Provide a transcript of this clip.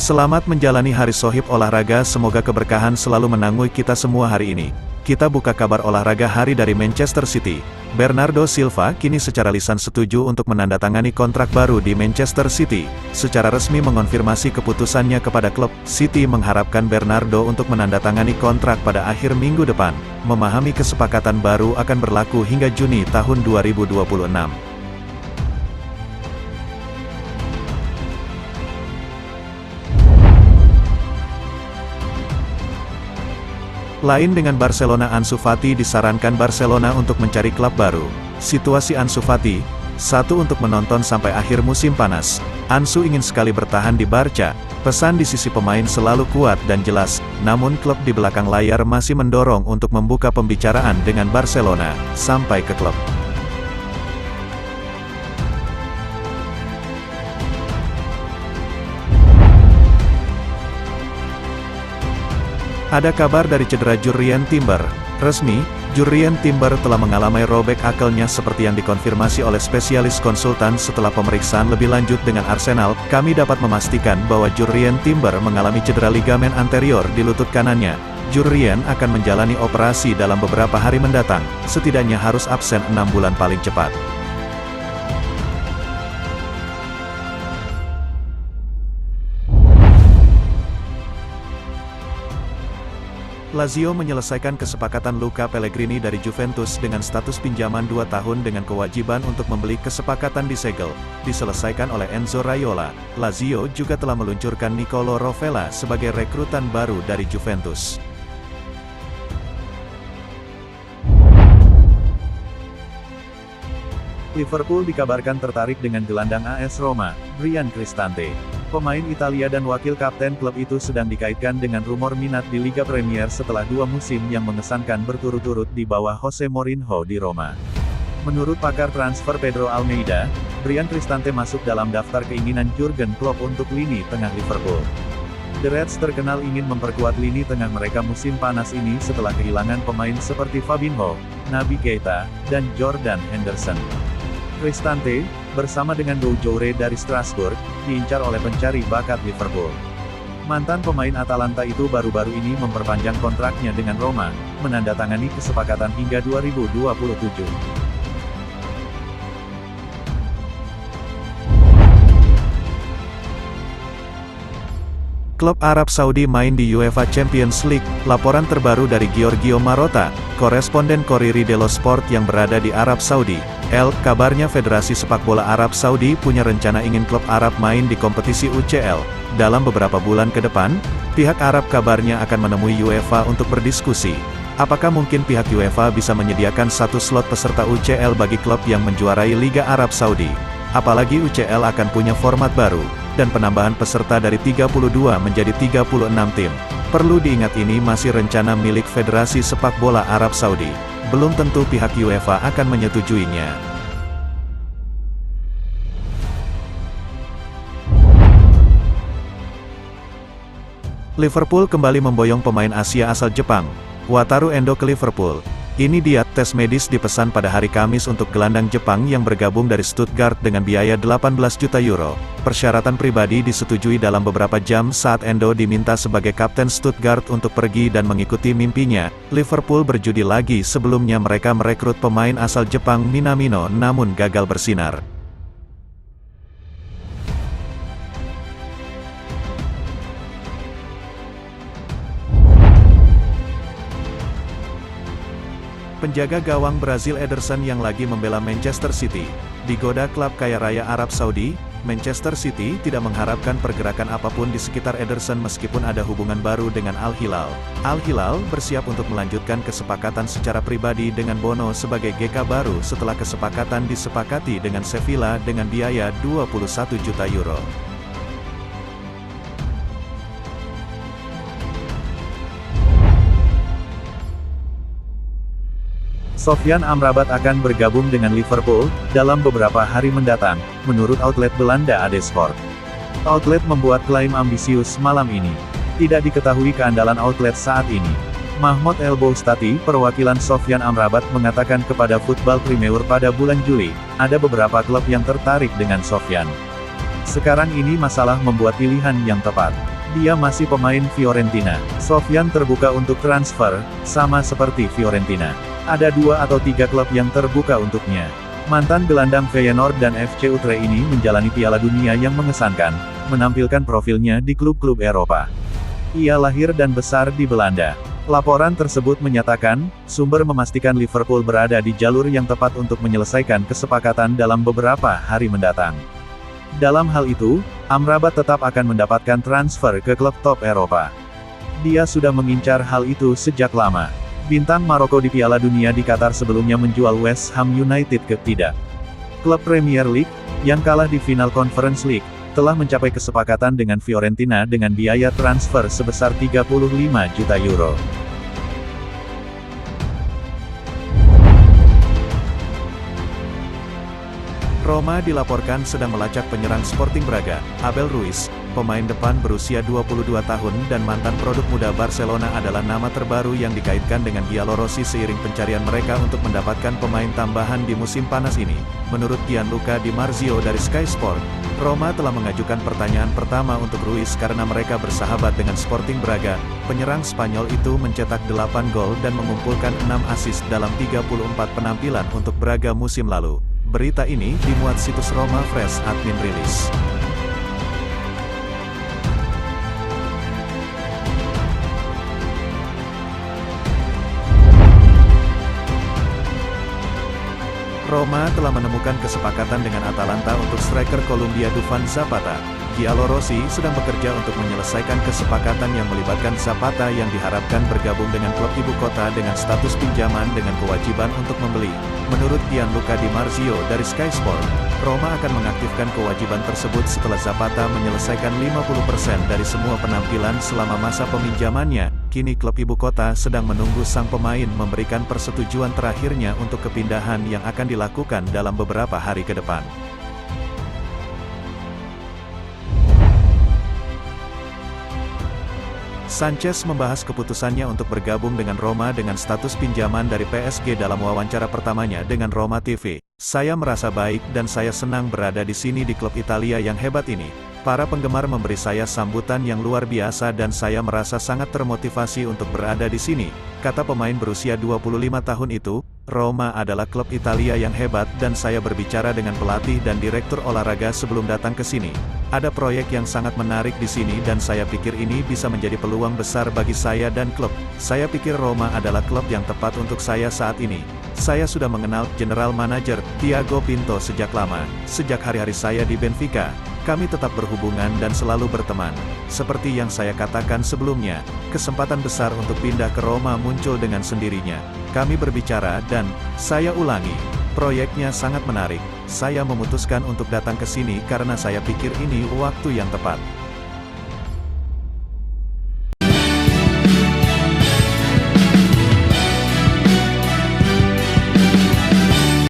Selamat menjalani hari Shohib olahraga, semoga keberkahan selalu menangui kita semua hari ini. Kita buka kabar olahraga hari dari Manchester City. Bernardo Silva kini secara lisan setuju untuk menandatangani kontrak baru di Manchester City. Secara resmi mengonfirmasi keputusannya kepada klub, City mengharapkan Bernardo untuk menandatangani kontrak pada akhir minggu depan. Memahami kesepakatan baru akan berlaku hingga Juni tahun 2026. Lain dengan Barcelona, Ansu Fati disarankan Barcelona untuk mencari klub baru. Situasi Ansu Fati, 1. Untuk menonton sampai akhir musim panas. Ansu ingin sekali bertahan di Barca. Pesan di sisi pemain selalu kuat dan jelas, namun klub di belakang layar masih mendorong untuk membuka pembicaraan dengan Barcelona, sampai ke klub. Ada kabar dari cedera Jurrien Timber. Resmi, Jurrien Timber telah mengalami robek akelnya seperti yang dikonfirmasi oleh spesialis konsultan setelah pemeriksaan lebih lanjut dengan Arsenal. Kami dapat memastikan bahwa Jurrien Timber mengalami cedera ligamen anterior di lutut kanannya. Jurrien akan menjalani operasi dalam beberapa hari mendatang, setidaknya harus absen 6 bulan paling cepat. Lazio menyelesaikan kesepakatan Luca Pellegrini dari Juventus dengan status pinjaman 2 tahun dengan kewajiban untuk membeli. Kesepakatan disegel, diselesaikan oleh Enzo Raiola. Lazio juga telah meluncurkan Nicolo Rovella sebagai rekrutan baru dari Juventus. Liverpool dikabarkan tertarik dengan gelandang AS Roma, Bryan Cristante. Pemain Italia dan wakil kapten klub itu sedang dikaitkan dengan rumor minat di Liga Premier setelah 2 musim yang mengesankan berturut-turut di bawah Jose Mourinho di Roma. Menurut pakar transfer Pedro Almeida, Bryan Cristante masuk dalam daftar keinginan Jurgen Klopp untuk lini tengah Liverpool. The Reds terkenal ingin memperkuat lini tengah mereka musim panas ini setelah kehilangan pemain seperti Fabinho, Naby Keita, dan Jordan Henderson. Cristante, bersama dengan Doucouré dari Strasbourg, diincar oleh pencari bakat Liverpool. Mantan pemain Atalanta itu baru-baru ini memperpanjang kontraknya dengan Roma, menandatangani kesepakatan hingga 2027. Klub Arab Saudi main di UEFA Champions League. Laporan terbaru dari Giorgio Marotta, koresponden Corriere dello Sport yang berada di Arab Saudi. Kabarnya Federasi Sepak Bola Arab Saudi punya rencana ingin klub Arab main di kompetisi UCL. Dalam beberapa bulan ke depan, pihak Arab kabarnya akan menemui UEFA untuk berdiskusi. Apakah mungkin pihak UEFA bisa menyediakan 1 slot peserta UCL bagi klub yang menjuarai Liga Arab Saudi? Apalagi UCL akan punya format baru, dan penambahan peserta dari 32 menjadi 36 tim. Perlu diingat ini masih rencana milik Federasi Sepak Bola Arab Saudi. Belum tentu pihak UEFA akan menyetujuinya. Liverpool kembali memboyong pemain Asia asal Jepang, Wataru Endo ke Liverpool. Ini dia, tes medis dipesan pada hari Kamis untuk gelandang Jepang yang bergabung dari Stuttgart dengan biaya 18 juta euro. Persyaratan pribadi disetujui dalam beberapa jam saat Endo diminta sebagai kapten Stuttgart untuk pergi dan mengikuti mimpinya. Liverpool berjudi lagi, sebelumnya mereka merekrut pemain asal Jepang Minamino namun gagal bersinar. Penjaga gawang Brazil Ederson yang lagi membela Manchester City, digoda klub kaya raya Arab Saudi. Manchester City tidak mengharapkan pergerakan apapun di sekitar Ederson meskipun ada hubungan baru dengan Al Hilal. Al Hilal bersiap untuk melanjutkan kesepakatan secara pribadi dengan Bono sebagai GK baru setelah kesepakatan disepakati dengan Sevilla dengan biaya 21 juta euro. Sofyan Amrabat akan bergabung dengan Liverpool dalam beberapa hari mendatang, menurut outlet Belanda AD Sport. Outlet membuat klaim ambisius malam ini. Tidak diketahui keandalan outlet saat ini. Mahmoud El Boustati, perwakilan Sofyan Amrabat, mengatakan kepada Football Premier pada bulan Juli, ada beberapa klub yang tertarik dengan Sofyan. Sekarang ini masalah membuat pilihan yang tepat. Dia masih pemain Fiorentina. Sofyan terbuka untuk transfer, sama seperti Fiorentina. Ada 2 atau 3 klub yang terbuka untuknya. Mantan gelandang Feyenoord dan FC Utrecht ini menjalani Piala Dunia yang mengesankan, menampilkan profilnya di klub-klub Eropa. Ia lahir dan besar di Belanda. Laporan tersebut menyatakan, sumber memastikan Liverpool berada di jalur yang tepat untuk menyelesaikan kesepakatan dalam beberapa hari mendatang. Dalam hal itu, Amrabat tetap akan mendapatkan transfer ke klub top Eropa. Dia sudah mengincar hal itu sejak lama. Bintang Maroko di Piala Dunia di Qatar sebelumnya menjual West Ham United ke tidak. Klub Premier League, yang kalah di final Conference League, telah mencapai kesepakatan dengan Fiorentina dengan biaya transfer sebesar 35 juta euro. Roma dilaporkan sedang melacak penyerang Sporting Braga, Abel Ruiz. Pemain depan berusia 22 tahun dan mantan produk muda Barcelona adalah nama terbaru yang dikaitkan dengan Giallorossi seiring pencarian mereka untuk mendapatkan pemain tambahan di musim panas ini. Menurut Gianluca Di Marzio dari Sky Sport, Roma telah mengajukan pertanyaan pertama untuk Ruiz karena mereka bersahabat dengan Sporting Braga. Penyerang Spanyol itu mencetak 8 gol dan mengumpulkan 6 assist dalam 34 penampilan untuk Braga musim lalu. Berita ini dimuat situs Roma Fresh Admin Rilis. Roma telah menemukan kesepakatan dengan Atalanta untuk striker Colombia Dufan Zapata. Giallorossi sedang bekerja untuk menyelesaikan kesepakatan yang melibatkan Zapata yang diharapkan bergabung dengan klub ibu kota dengan status pinjaman dengan kewajiban untuk membeli. Menurut Gianluca Di Marzio dari Sky Sport, Roma akan mengaktifkan kewajiban tersebut setelah Zapata menyelesaikan 50% dari semua penampilan selama masa peminjamannya. Kini klub ibu kota sedang menunggu sang pemain memberikan persetujuan terakhirnya untuk kepindahan yang akan dilakukan dalam beberapa hari ke depan. Sanchez membahas keputusannya untuk bergabung dengan Roma dengan status pinjaman dari PSG dalam wawancara pertamanya dengan Roma TV. Saya merasa baik dan saya senang berada di sini di klub Italia yang hebat ini. Para penggemar memberi saya sambutan yang luar biasa dan saya merasa sangat termotivasi untuk berada di sini, kata pemain berusia 25 tahun itu. Roma adalah klub Italia yang hebat dan saya berbicara dengan pelatih dan direktur olahraga sebelum datang ke sini. Ada proyek yang sangat menarik di sini dan saya pikir ini bisa menjadi peluang besar bagi saya dan klub. Saya pikir Roma adalah klub yang tepat untuk saya saat ini. Saya sudah mengenal General Manager Thiago Pinto sejak lama, sejak hari-hari saya di Benfica. Kami tetap berhubungan dan selalu berteman. Seperti yang saya katakan sebelumnya, kesempatan besar untuk pindah ke Roma muncul dengan sendirinya. Kami berbicara dan, saya ulangi, proyeknya sangat menarik. Saya memutuskan untuk datang ke sini karena saya pikir ini waktu yang tepat.